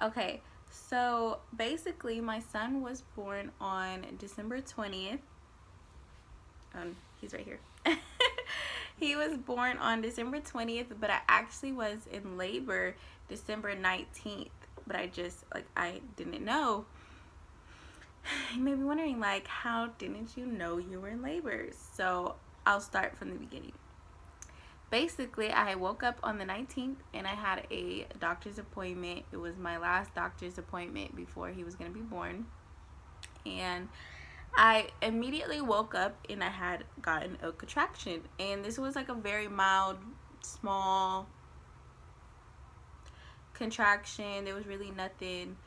Okay, so basically, my son was born on December 20th. He's right here. He was born on December 20th, but I actually was in labor December 19th. But I didn't know. You may be wondering, like, how didn't you know you were in labor? So I'll start from the beginning. Basically, I woke up on the 19th and I had a doctor's appointment. It was my last doctor's appointment before he was going to be born. And I immediately woke up and I had gotten a contraction. And this was like a very mild, small contraction. There was really nothing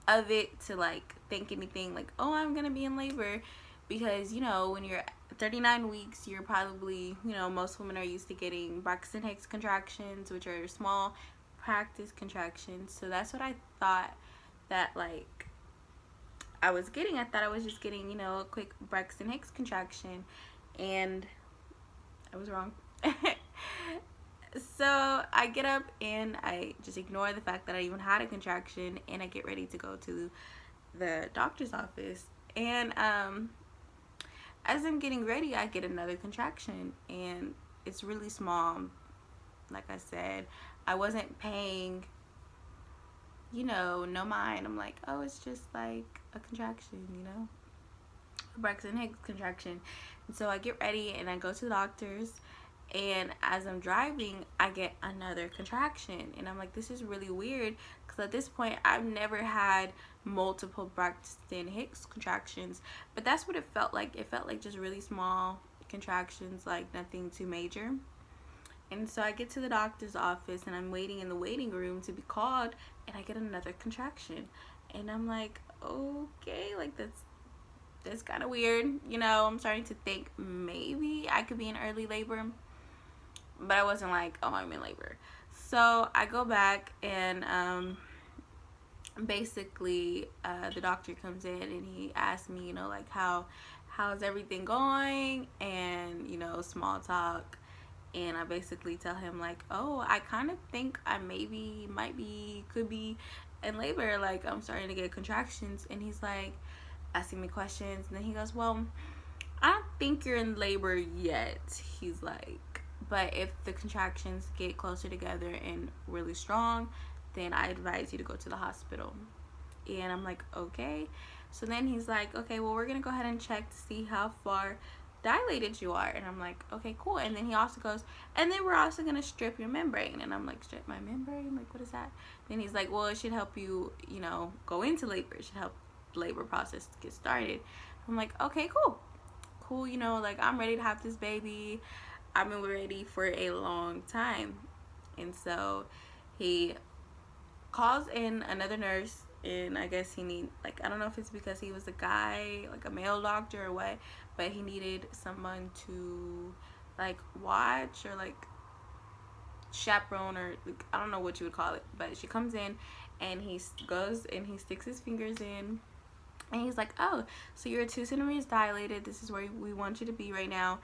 of it to like think anything like, oh, I'm going to be in labor. Because, when you're 39 weeks, you're probably, most women are used to getting Braxton Hicks contractions, which are small practice contractions. So that's what I thought that, like, I was getting. I thought I was just getting, a quick Braxton Hicks contraction. And I was wrong. So I get up and I just ignore the fact that I even had a contraction. And I get ready to go to the doctor's office. And, as I'm getting ready, I get another contraction, and it's really small. Like I said, I wasn't paying, no mind. I'm like, oh, it's just like a contraction, a Braxton Hicks contraction. And so I get ready and I go to the doctor's, and as I'm driving, I get another contraction, and I'm like, this is really weird, because at this point I've never had multiple Braxton Hicks contractions, but that's what it felt like. It felt like just really small contractions, like nothing too major. And so I get to the doctor's office and I'm waiting in the waiting room to be called, and I get another contraction, and I'm like, okay, like that's kind of weird. I'm starting to think maybe I could be in early labor. But I wasn't like, oh, I'm in labor. So I go back, and basically the doctor comes in and he asks me, like, how's everything going, and small talk. And I basically tell him, like, oh, I kind of think I could be in labor, like I'm starting to get contractions. And he's like asking me questions, and then he goes, well, I don't think you're in labor yet. He's like, but if the contractions get closer together and really strong, then I advise you to go to the hospital. And I'm like, okay. So then he's like, okay, well, we're going to go ahead and check to see how far dilated you are. And I'm like, okay, cool. And then he also goes, and then we're also going to strip your membrane. And I'm like, strip my membrane? Like, what is that? Then he's like, well, it should help you, go into labor. It should help the labor process get started. I'm like, okay, cool. Cool, like, I'm ready to have this baby. I've been ready for a long time. And so he calls in another nurse, and I guess I don't know if it's because he was a guy, like a male doctor or what, but he needed someone to like watch or like chaperone, or like, I don't know what you would call it. But she comes in and he goes and he sticks his fingers in, and he's like, oh, so you're 2 centimeters dilated. This is where we want you to be right now.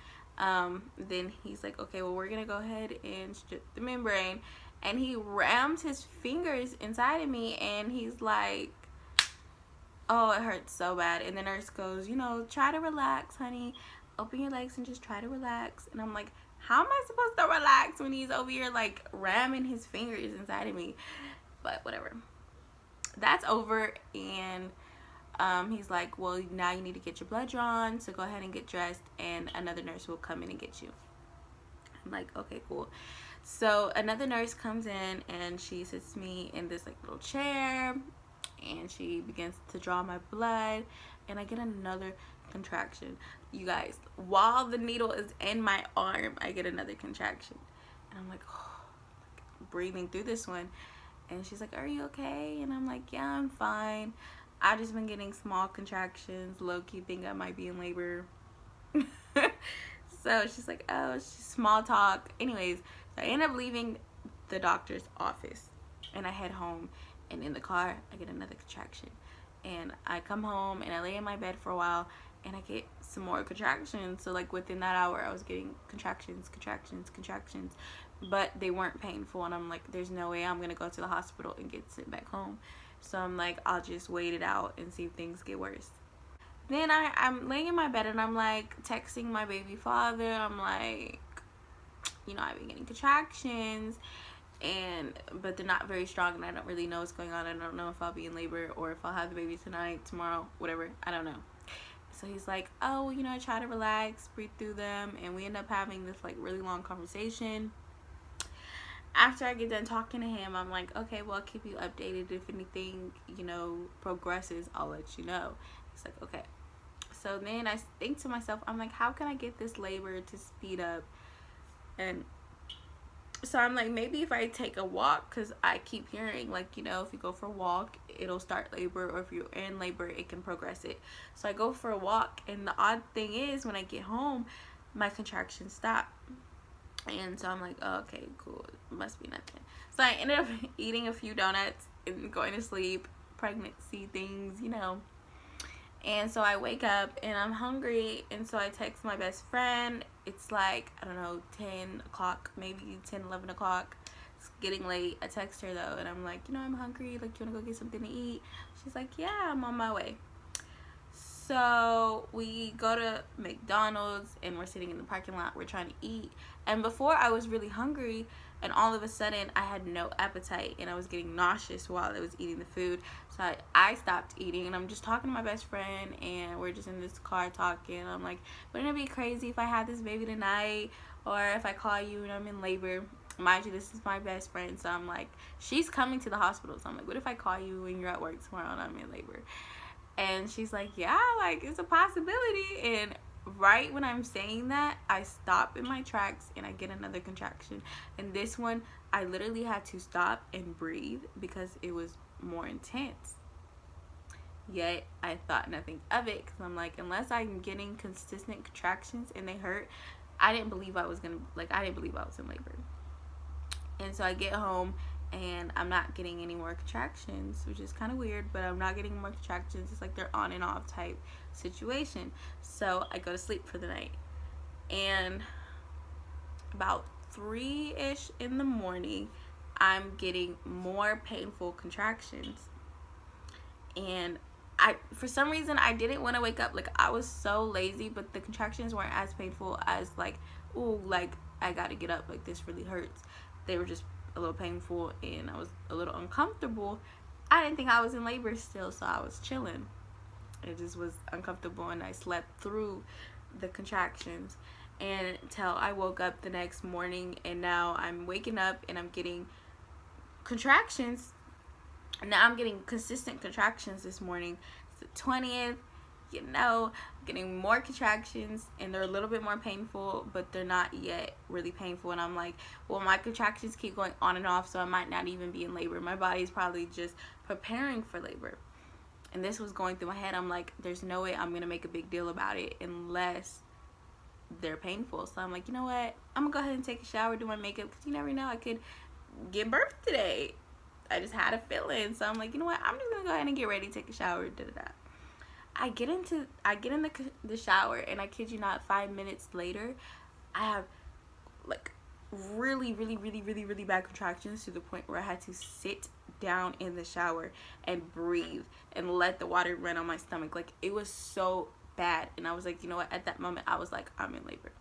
Then he's like, okay, well, we're gonna go ahead and strip the membrane. And he rams his fingers inside of me, and he's like, oh, it hurts so bad. And the nurse goes, try to relax, honey. Open your legs and just try to relax. And I'm like, how am I supposed to relax when he's over here like ramming his fingers inside of me? But whatever. That's over. And he's like, well, now you need to get your blood drawn, so go ahead and get dressed, and another nurse will come in and get you. I'm like, okay, cool. So another nurse comes in, and she sits me in this like little chair, and she begins to draw my blood, and I get another contraction. You guys, while the needle is in my arm, I get another contraction, and I'm like, oh, breathing through this one. And she's like, are you okay? And I'm like, yeah, I'm fine. I've just been getting small contractions, low-key think I might be in labor. So she's like, oh, it's just small talk. Anyways, so I end up leaving the doctor's office, and I head home, and in the car, I get another contraction. And I come home, and I lay in my bed for a while, and I get some more contractions. So like within that hour, I was getting contractions. but they weren't painful. And I'm like, there's no way I'm gonna go to the hospital and get sent back home. So I'm like, I'll just wait it out and see if things get worse. Then I'm laying in my bed and I'm like texting my baby father. I'm like, I've been getting contractions, but they're not very strong, and I don't really know what's going on. I don't know if I'll be in labor or if I'll have the baby tonight, tomorrow, whatever. I don't know. So he's like, oh, try to relax, breathe through them. And we end up having this like really long conversation. After I get done talking to him, I'm like, okay, well, I'll keep you updated. If anything, progresses, I'll let you know. He's like, okay. So then I think to myself, I'm like, how can I get this labor to speed up? And so I'm like, maybe if I take a walk, because I keep hearing, like, if you go for a walk, it'll start labor, or if you're in labor, it can progress it. So I go for a walk, and the odd thing is, when I get home, my contractions stop. And so I'm like, oh, okay, cool, must be nothing. So I ended up eating a few donuts and going to sleep, pregnancy things, And so I wake up and I'm hungry, and so I text my best friend. It's like, I don't know, 10 o'clock, maybe 10, 11 o'clock. It's getting late. I text her though, and I'm like, I'm hungry, like, you wanna go get something to eat? She's like, yeah, I'm on my way. So we go to McDonald's and we're sitting in the parking lot, we're trying to eat. And before, I was really hungry, and all of a sudden I had no appetite and I was getting nauseous while I was eating the food. So I stopped eating, and I'm just talking to my best friend, and we're just in this car talking. I'm like, wouldn't it be crazy if I had this baby tonight, or if I call you and I'm in labor? Mind you, this is my best friend, so I'm like, she's coming to the hospital, so I'm like, what if I call you when you're at work tomorrow and I'm in labor? And she's like, yeah, like, it's a possibility. And right when I'm saying that, I stop in my tracks and I get another contraction. And this one, I literally had to stop and breathe because it was more intense. Yet I thought nothing of it, because I'm like, unless I'm getting consistent contractions and they hurt, I didn't believe I was in labor. And so I get home and I'm not getting any more contractions, which is kind of weird, but I'm not getting more contractions. It's like they're on and off type situation. So I go to sleep for the night, and about 3-ish in the morning, I'm getting more painful contractions. And for some reason, I didn't want to wake up. Like, I was so lazy, but the contractions weren't as painful as like, ooh, like, I gotta get up, like, this really hurts. They were just a little painful, and I was a little uncomfortable. I didn't think I was in labor still, so I was chilling. It just was uncomfortable, and I slept through the contractions until I woke up the next morning. And now I'm waking up and I'm getting contractions. Now I'm getting consistent contractions this morning. It's the 20th, getting more contractions, and they're a little bit more painful, but they're not yet really painful. And I'm like, well, my contractions keep going on and off, so I might not even be in labor. My body's probably just preparing for labor. And this was going through my head. I'm like, there's no way I'm gonna make a big deal about it unless they're painful. So I'm like, you know what, I'm gonna go ahead and take a shower, do my makeup, because you never know, I could give birth today. I just had a feeling. So I'm like, you know what, I'm just gonna go ahead and get ready, take a shower, I get in the shower, and I kid you not, 5 minutes later, I have like really bad contractions, to the point where I had to sit down in the shower and breathe and let the water run on my stomach. Like, it was so bad. And I was like, you know what, at that moment I was like, I'm in labor.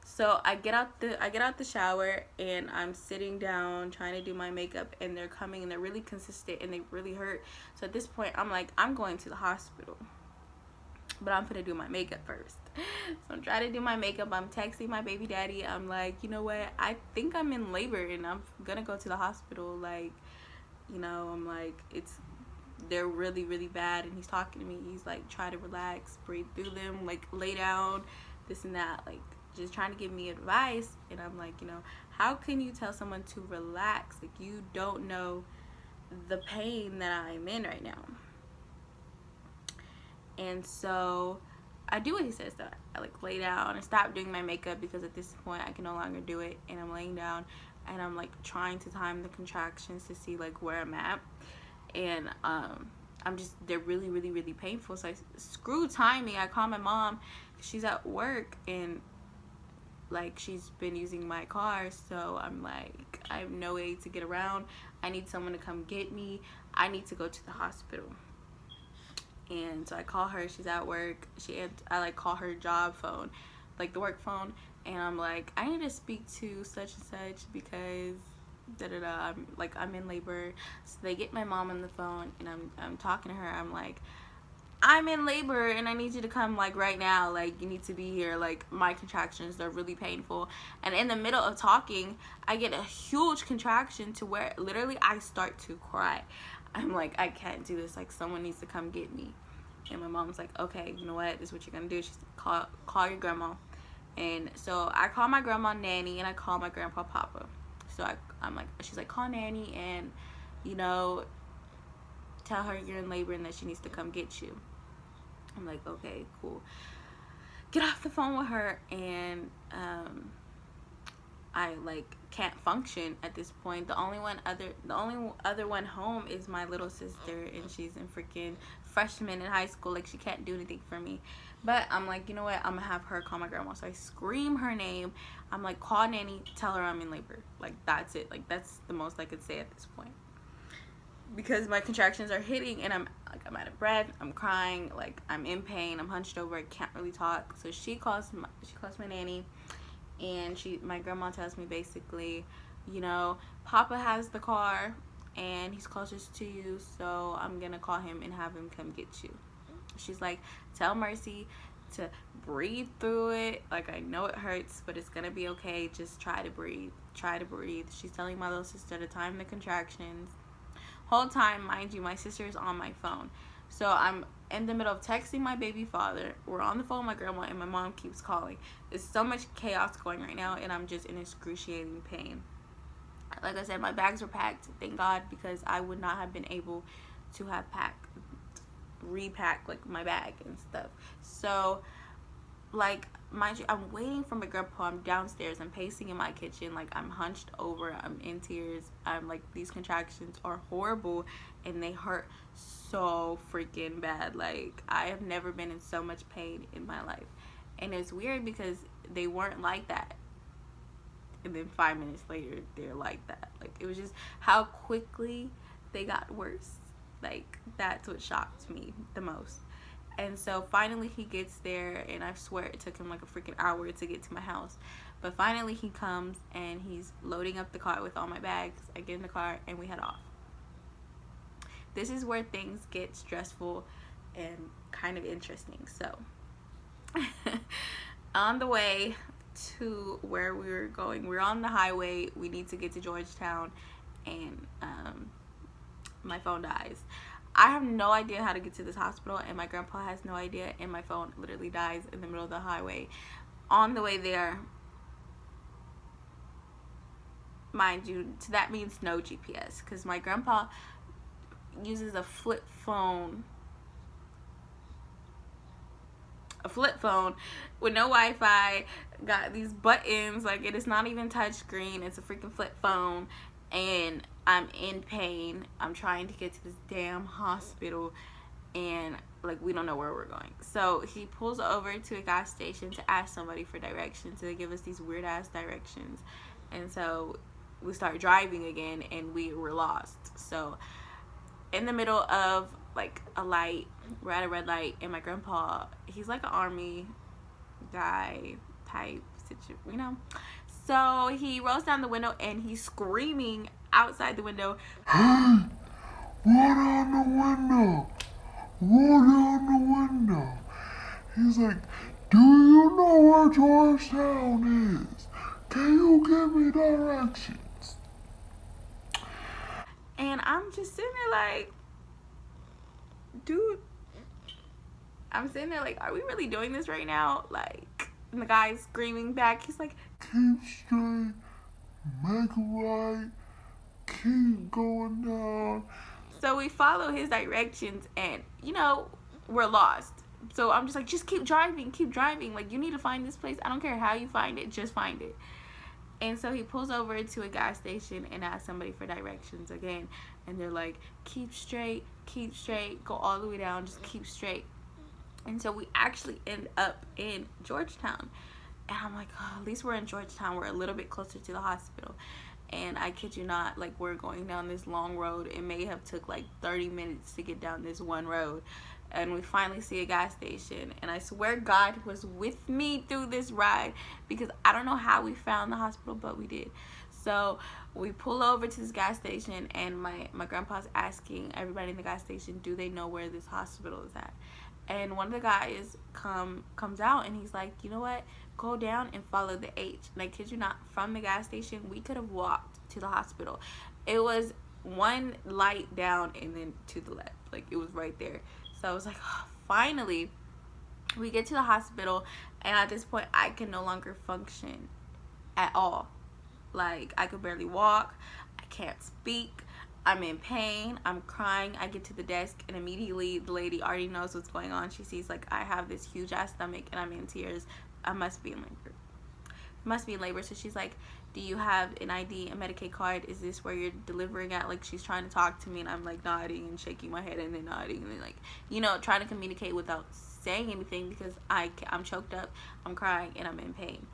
So I get out the shower, and I'm sitting down trying to do my makeup, and they're coming, and they're really consistent, and they really hurt. So at this point, I'm like, I'm going to the hospital, but I'm gonna do my makeup first. So I'm trying to do my makeup. I'm texting my baby daddy. I'm like, you know what, I think I'm in labor, and I'm gonna go to the hospital. Like, I'm like, they're really bad. And he's talking to me. He's like, try to relax, breathe through them, like, lay down, this and that, like, just trying to give me advice. And I'm like, how can you tell someone to relax? Like, you don't know the pain that I'm in right now. And so I do what he says, though. I like lay down and stop doing my makeup, because at this point I can no longer do it. And I'm laying down, and I'm like trying to time the contractions to see like where I'm at. And they're really painful. So I screw timing. I call my mom, she's at work, and like she's been using my car, so I'm like, I have no way to get around. I need someone to come get me. I need to go to the hospital. And so I call her. She's at work. I like call her job phone, like the work phone, and I'm like, I need to speak to such and such because da da da. I'm in labor. So they get my mom on the phone, and I'm talking to her. I'm like, I'm in labor and I need you to come like right now. Like, you need to be here. Like, my contractions, they're really painful. And in the middle of talking, I get a huge contraction to where literally I start to cry. I'm like, I can't do this. Like, someone needs to come get me. And my mom's like, okay, you know what? This is what you're gonna do. She's like, call your grandma. And so I call my grandma Nanny and I call my grandpa Papa. So I'm like, she's like, call Nanny and, you know, tell her you're in labor and that she needs to come get you. I'm like, okay, cool. Get off the phone with her, and I like can't function at this point. The only other one home is my little sister, and she's in freaking freshman in high school. Like, she can't do anything for me. But I'm like, you know what? I'm gonna have her call my grandma. So I scream her name. I'm like, call Nanny, tell her I'm in labor. Like, that's it. Like, that's the most I could say at this point. Because my contractions are hitting and I'm out of breath, I'm crying, like I'm in pain, I'm hunched over, I can't really talk. So she calls my nanny, and my grandma tells me basically, you know, Papa has the car and he's closest to you, so I'm gonna call him and have him come get you. She's like, tell Mercy to breathe through it. Like, I know it hurts, but it's gonna be okay. Just try to breathe. She's telling my little sister to time the contractions. Whole time, mind you, my sister is on my phone. So I'm in the middle of texting my baby father. We're on the phone with my grandma, and my mom keeps calling. There's so much chaos going right now, and I'm just in excruciating pain. Like I said, my bags were packed, thank God, because I would not have been able to have repack like my bag and stuff. So, like, mind you, I'm waiting for my grandpa. I'm downstairs. I'm pacing in my kitchen. Like, I'm hunched over. I'm in tears. I'm like, these contractions are horrible and they hurt so freaking bad. Like, I have never been in so much pain in my life. And it's weird because they weren't like that. And then 5 minutes later, they're like that. Like, it was just how quickly they got worse. Like, that's what shocked me the most. And so finally he gets there, and I swear it took him like a freaking hour to get to my house. But finally he comes and he's loading up the car with all my bags. I get in the car and we head off. This is where things get stressful and kind of interesting. So on the way to where we were going, we're on the highway. We need to get to Georgetown, and my phone dies. I have no idea how to get to this hospital, and my grandpa has no idea, and my phone literally dies in the middle of the highway. On the way there, mind you, that means no GPS, because my grandpa uses a flip phone with no Wi-Fi, got these buttons, like it is not even touchscreen, it's a freaking flip phone, and I'm in pain. I'm trying to get to this damn hospital, and like, we don't know where we're going. So he pulls over to a gas station to ask somebody for directions, so they give us these weird ass directions. And so we start driving again, and we were lost. So in the middle of like a light, we're at a red light, and my grandpa, he's like an army guy type situation, you know. So he rolls down the window and he's screaming outside the window, "Hey, roll down the window! Roll down the window!" He's like, "Do you know where Georgetown is? Can you give me directions?" And I'm just sitting there like, dude, I'm sitting there like, are we really doing this right now? Like, and the guy's screaming back. He's like, "Keep straight, make a right, keep going down." So we follow his directions, and you know, we're lost. So I'm just like, just keep driving. Like, you need to find this place. I don't care how you find it, just find it. And so he pulls over to a gas station and asks somebody for directions again. And they're like, keep straight, go all the way down, just keep straight. And so we actually end up in Georgetown. And I'm like, oh, at least we're in Georgetown. We're a little bit closer to the hospital. And I kid you not, like, we're going down this long road. It may have took like 30 minutes to get down this one road. And we finally see a gas station. And I swear God was with me through this ride, because I don't know how we found the hospital, but we did. So we pull over to this gas station, and my grandpa's asking everybody in the gas station, do they know where this hospital is at? And one of the guys comes out, and he's like, you know what? Go down and follow the H. And I kid you not, from the gas station, we could have walked to the hospital. It was one light down and then to the left. Like, it was right there. So I was like, oh, finally, we get to the hospital. And at this point, I can no longer function at all. Like, I could barely walk. I can't speak. I'm in pain. I'm crying. I get to the desk, and immediately the lady already knows what's going on. She sees, like, I have this huge ass stomach and I'm in tears. I must be in labor. So she's like, do you have an ID, a Medicaid card? Is this where you're delivering at? Like, she's trying to talk to me, and I'm like nodding and shaking my head and then nodding and then, like, you know, trying to communicate without saying anything, because I'm choked up, I'm crying, and I'm in pain.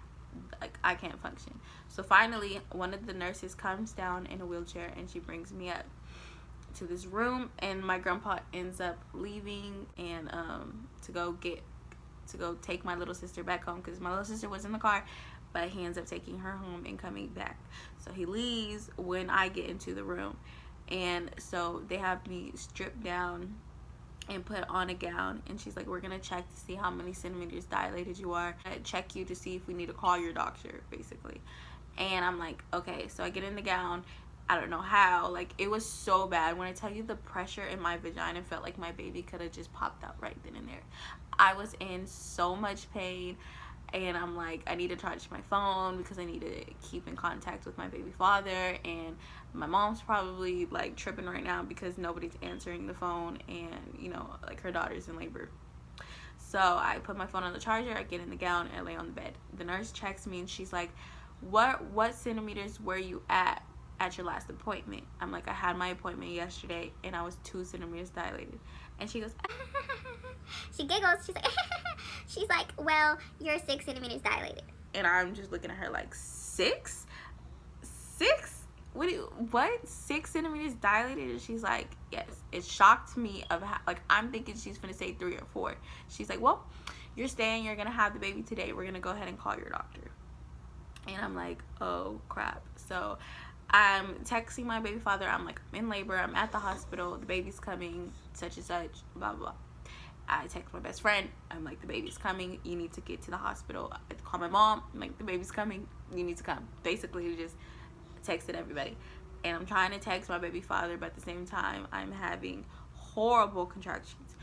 Like, I can't function. So finally, one of the nurses comes down in a wheelchair, and she brings me up to this room, and my grandpa ends up leaving and to go take my little sister back home, because my little sister was in the car, but he ends up taking her home and coming back. So he leaves when I get into the room, and so they have me stripped down and put on a gown, and she's like, we're gonna check to see how many centimeters dilated you are, check you to see if we need to call your doctor, basically. And I'm like, okay. So I get in the gown. I don't know how, like, it was so bad. When I tell you, the pressure in my vagina felt like my baby could have just popped out right then and there. I was in so much pain, and I'm like, I need to charge my phone because I need to keep in contact with my baby father, and my mom's probably like tripping right now because nobody's answering the phone, and you know, like, her daughter's in labor. So I put my phone on the charger, I get in the gown, and I lay on the bed. The nurse checks me, and she's like, what centimeters were you at your last appointment? I'm like, I had my appointment yesterday and I was 2 centimeters dilated. And she goes, she giggles, she's like, well, you're 6 centimeters dilated. And I'm just looking at her like, 6? What 6 centimeters dilated? And she's like, yes. It shocked me of how, like, I'm thinking she's gonna say 3 or 4. She's like, well, you're staying, you're gonna have the baby today, we're gonna go ahead and call your doctor. And I'm like, oh crap. So I'm texting my baby father. I'm like, I'm in labor, I'm at the hospital, the baby's coming, such and such, blah blah. I text my best friend. I'm like, the baby's coming, you need to get to the hospital. I call my mom. I'm like, the baby's coming, you need to come. Basically, just texted everybody. And I'm trying to text my baby father, but at the same time, I'm having horrible contractions.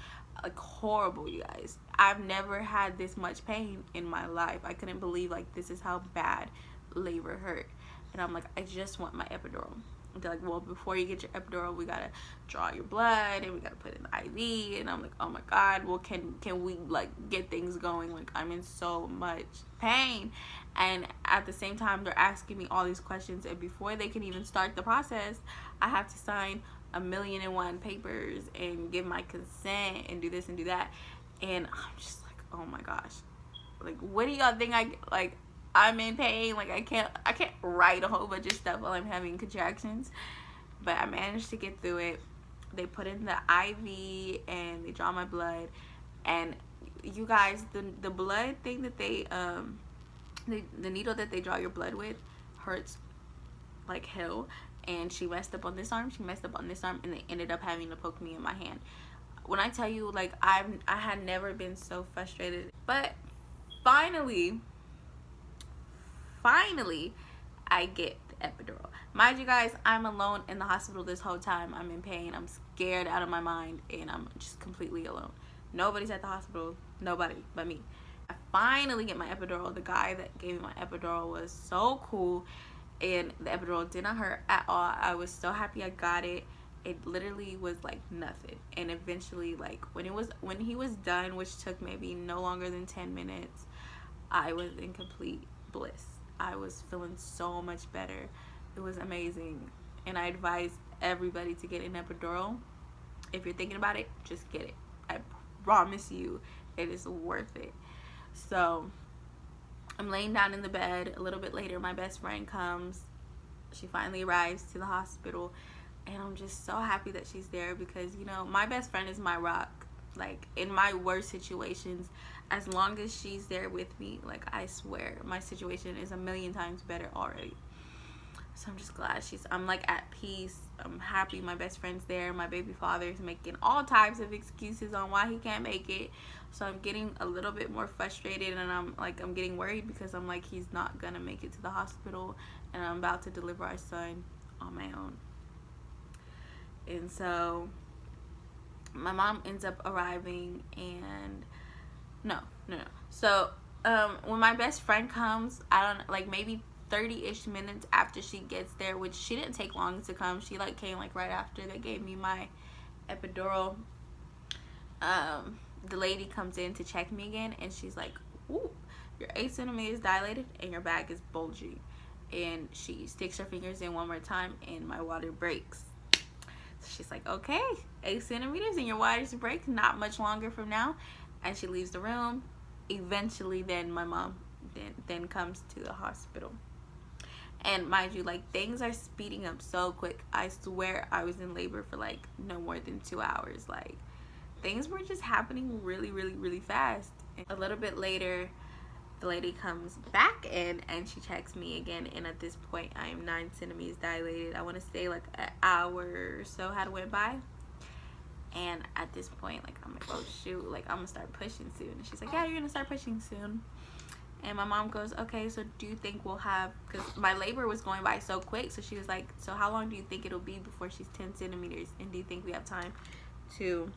Like, horrible, you guys. I've never had this much pain in my life. I couldn't believe, like, this is how bad labor hurt. And I'm like, I just want my epidural. They're like, well, before you get your epidural, we gotta draw your blood and we gotta put in the IV. And I'm like, oh my god, well, can we, like, get things going? Like, I'm in so much pain. And at the same time, they're asking me all these questions, and before they can even start the process, I have to sign 1,000,001 papers and give my consent and do this and do that. And I'm just like, oh my gosh, like, what do y'all think I'm in pain? Like, I can't write a whole bunch of stuff while I'm having contractions. But I managed to get through it. They put in the IV and they draw my blood, and you guys, the blood thing that they the needle that they draw your blood with hurts like hell. And she messed up on this arm, and they ended up having to poke me in my hand. When I tell you, like, I had never been so frustrated. But finally, I get the epidural. Mind you guys, I'm alone in the hospital this whole time. I'm in pain, I'm scared out of my mind, and I'm just completely alone. Nobody's at the hospital, nobody but me. I finally get my epidural. The guy that gave me my epidural was so cool, and the epidural did not hurt at all. I was so happy I got it. It literally was like nothing. And eventually, like, when he was done, which took maybe no longer than 10 minutes, I was in complete bliss. I was feeling so much better. It was amazing. And I advise everybody to get an epidural. If you're thinking about it, just get it. I promise you, it is worth it. So I'm laying down in the bed. A little bit later, my best friend comes. She finally arrives to the hospital, and I'm just so happy that she's there because, you know, my best friend is my rock. Like, in my worst situations, as long as she's there with me, like, I swear my situation is a million times better already. So I'm just glad I'm like at peace. I'm happy my best friend's there. My baby father is making all types of excuses on why he can't make it. So I'm getting a little bit more frustrated, and I'm getting worried because I'm like, he's not gonna make it to the hospital, and I'm about to deliver our son on my own. And so my mom ends up arriving, and no. So when my best friend comes, I don't like maybe 30-ish minutes after she gets there, which she didn't take long to come. She like came like right after they gave me my epidural. The lady comes in to check me again, and she's like, "Ooh, your 8 centimeters dilated and your bag is bulgy." And she sticks her fingers in one more time, and my water breaks. So she's like, "Okay, 8 centimeters and your waters break. Not much longer from now." And she leaves the room. Eventually, then my mom then comes to the hospital. And mind you, like, things are speeding up so quick. I swear I was in labor for like no more than 2 hours. Like, things were just happening really, really, really fast. And a little bit later, the lady comes back in and she checks me again. And at this point, I am 9 centimeters dilated. I want to say like an hour or so had went by. And at this point, like, I'm like, oh shoot, like, I'm gonna start pushing soon. And she's like, yeah, you're gonna start pushing soon. And my mom goes, okay, so do you think we'll have, because my labor was going by so quick, so she was like, so how long do you think it'll be before she's 10 centimeters? And do you think we have time to,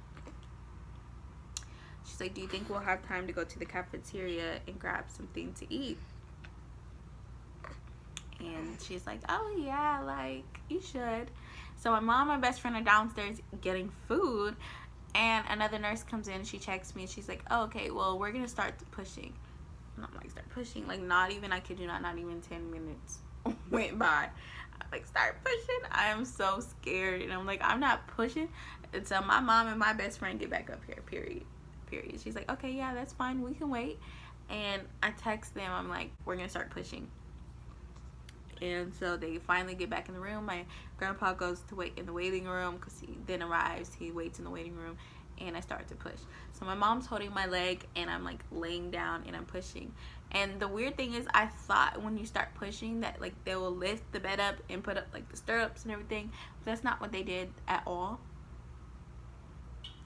she's like, do you think we'll have time to go to the cafeteria and grab something to eat? And she's like, oh yeah, like, you should. So my mom and my best friend are downstairs getting food, and another nurse comes in, she checks me, and she's like, oh, okay, well, we're gonna start pushing. And I'm like, start pushing? Like, not even, I kid you not even 10 minutes went by. I'm like, start pushing? I am so scared. And I'm like, I'm not pushing until my mom and my best friend get back up here, period. She's like, okay, yeah, that's fine, we can wait. And I text them, I'm like, we're gonna start pushing. And so they finally get back in the room. My grandpa goes to wait in the waiting room because he then arrives. He waits in the waiting room, and I start to push. So my mom's holding my leg, and I'm like laying down and I'm pushing. And the weird thing is, I thought when you start pushing that like they will lift the bed up and put up like the stirrups and everything. But that's not what they did at all.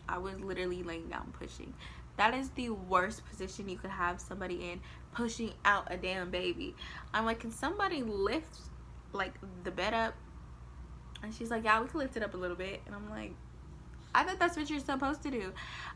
I was literally laying down pushing. That is the worst position you could have somebody in, pushing out a damn baby. I'm like, can somebody lift like the bed up? And she's like, yeah, we can lift it up a little bit. And I'm like, I thought that's what you're supposed to do.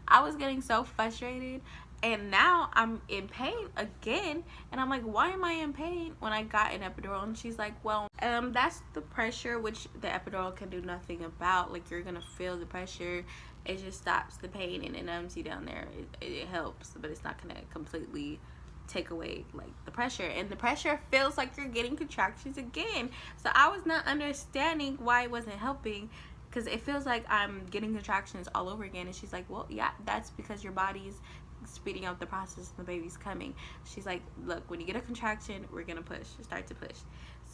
I was getting so frustrated, and now I'm in pain again. And I'm like, why am I in pain when I got an epidural? And she's like, well, that's the pressure, which the epidural can do nothing about. Like, you're gonna feel the pressure. It just stops the pain and it numbs you down there. It helps, but it's not gonna completely take away like the pressure. And the pressure feels like you're getting contractions again. So I was not understanding why it wasn't helping, because it feels like I'm getting contractions all over again. And she's like, well, yeah, that's because your body's speeding up the process and the baby's coming. She's like, look, when you get a contraction, we're gonna push, start to push.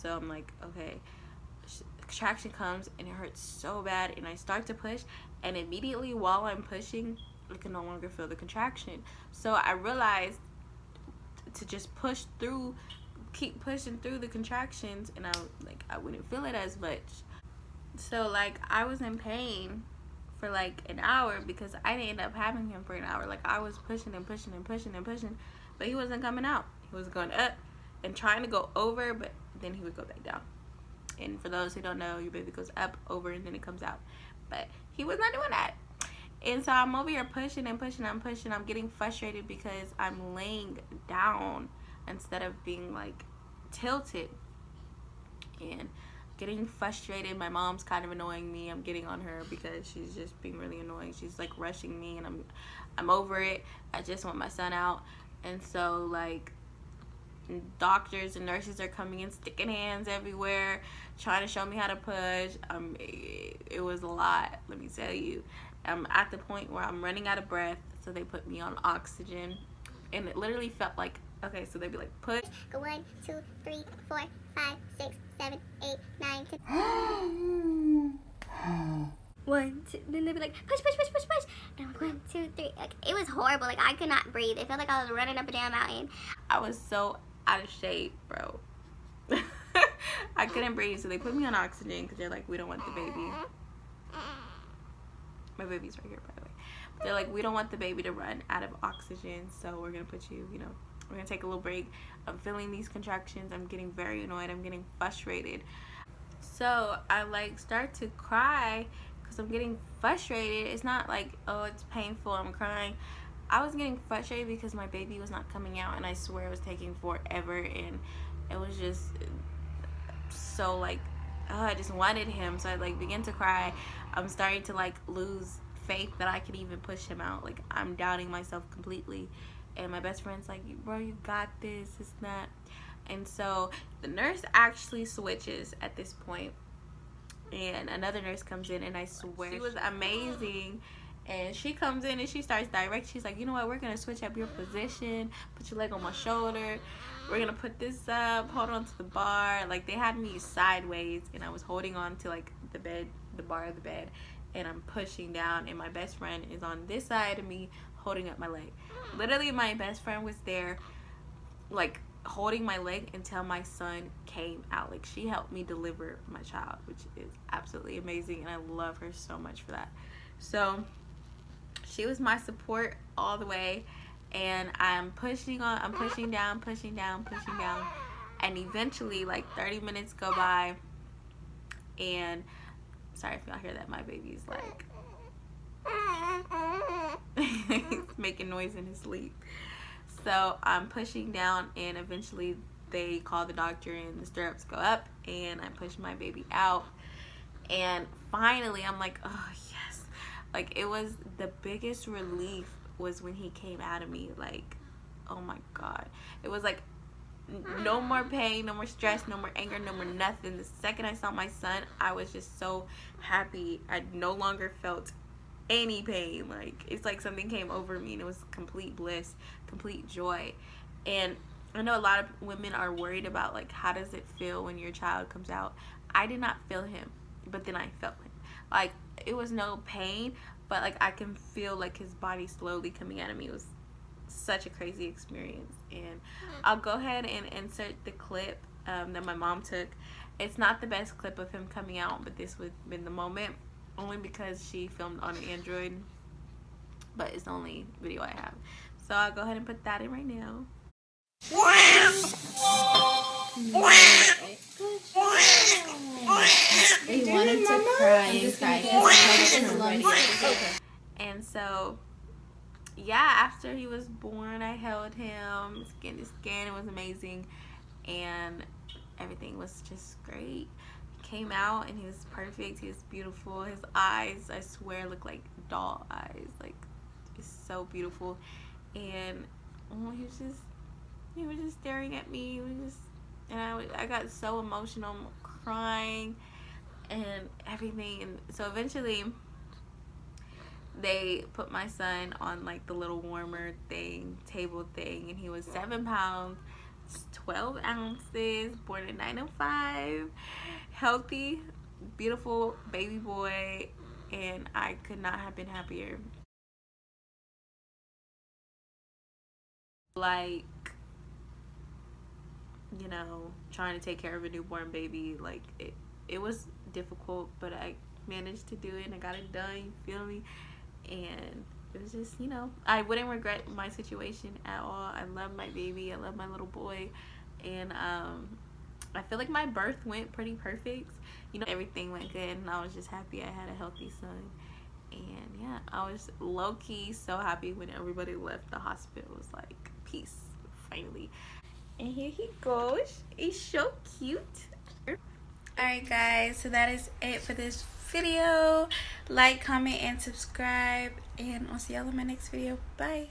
So I'm like, okay. Contraction comes and it hurts so bad, and I start to push, and immediately while I'm pushing, I can no longer feel the contraction. So I realized to just push through, keep pushing through the contractions, and I wouldn't feel it as much. So like, I was in pain for like an hour because I didn't end up having him for an hour. Like, I was pushing and pushing and pushing and pushing, but he wasn't coming out. He was going up and trying to go over, but then he would go back down. And for those who don't know, your baby goes up, over, and then it comes out. But he was not doing that. And so I'm over here pushing and pushing and pushing. I'm getting frustrated because I'm laying down instead of being like tilted. And getting frustrated. My mom's kind of annoying me. I'm getting on her because she's just being really annoying. She's like rushing me, and I'm over it. I just want my son out. And so like, doctors and nurses are coming in, sticking hands everywhere, trying to show me how to push. It was a lot, let me tell you. I'm at the point where I'm running out of breath, so they put me on oxygen, and it literally felt like Okay, so they'd be like, push. Go 1, 2, 3, 4, 5, 6, 7, 8, 9, 10. 1, 2. Then they'd be like, push, push, push, push, push. And I'm like, 1, 2, 3. Like, it was horrible. Like, I could not breathe. It felt like I was running up a damn mountain. I was so out of shape, bro. I couldn't breathe, so they put me on oxygen because they're like, we don't want the baby. My baby's right here, by the way. They're like, we don't want the baby to run out of oxygen, so we're gonna put you, we're gonna take a little break. I'm feeling these contractions. I'm getting very annoyed. I'm getting frustrated. So I like start to cry because I'm getting frustrated. It's not like, oh, it's painful, I'm crying. I was getting frustrated because my baby was not coming out, and I swear it was taking forever, and it was just so like, oh, I just wanted him. So I like begin to cry. I'm starting to like lose faith that I could even push him out. Like, I'm doubting myself completely. And my best friend's like, bro, you got this. It's not. And so the nurse actually switches at this point, and another nurse comes in, and I swear she was amazing. And she comes in and she starts direct. She's like, you know what, we're gonna switch up your position, put your leg on my shoulder, we're gonna put this up, hold on to the bar. Like, they had me sideways, and I was holding on to like the bed, the bar of the bed, and I'm pushing down, and my best friend is on this side of me holding up my leg. Literally, my best friend was there like holding my leg until my son came out. Like, she helped me deliver my child, which is absolutely amazing, and I love her so much for that. So she was my support all the way, and I'm pushing down, pushing down, and eventually like 30 minutes go by, and sorry if y'all hear that, my baby's like he's making noise in his sleep. So I'm pushing down, and eventually they call the doctor, and the stirrups go up, and I push my baby out, and finally I'm like, oh yes. Like, it was the biggest relief was when he came out of me. Like, oh my God. It was like no more pain, no more stress, no more anger, no more nothing. The second I saw my son, I was just so happy. I no longer felt any pain. Like, it's like something came over me, and it was complete bliss, complete joy. And I know a lot of women are worried about, like, how does it feel when your child comes out? I did not feel him, but then I felt him. Like, it was no pain, but like I can feel like his body slowly coming out of me. It was such a crazy experience. And I'll go ahead and insert the clip that my mom took. It's not the best clip of him coming out, but this would have been the moment, only because she filmed on Android, but it's the only video I have. So I'll go ahead and put that in right now. He wanted to cry and cry. And so, yeah, after he was born, I held him, skin to skin. It was amazing, and everything was just great. He came out, and he was perfect. He was beautiful. His eyes, I swear, look like doll eyes. Like, it's so beautiful. And he was just staring at me. And I got so emotional, crying and everything. And so eventually they put my son on like the little warmer thing, table thing, and he was 7 pounds, 12 ounces, born in 905, healthy, beautiful baby boy, and I could not have been happier. Like, trying to take care of a newborn baby, like it was difficult, but I managed to do it, and I got it done, you feel me? And it was just, I wouldn't regret my situation at all. I love my baby, I love my little boy, and I feel like my birth went pretty perfect. Everything went good, and I was just happy I had a healthy son. And yeah, I was low-key so happy when everybody left the hospital. It was like, peace, finally. And here he goes. He's so cute. Alright guys, so that is it for this video. Like, comment, and subscribe, and I'll see y'all in my next video. Bye.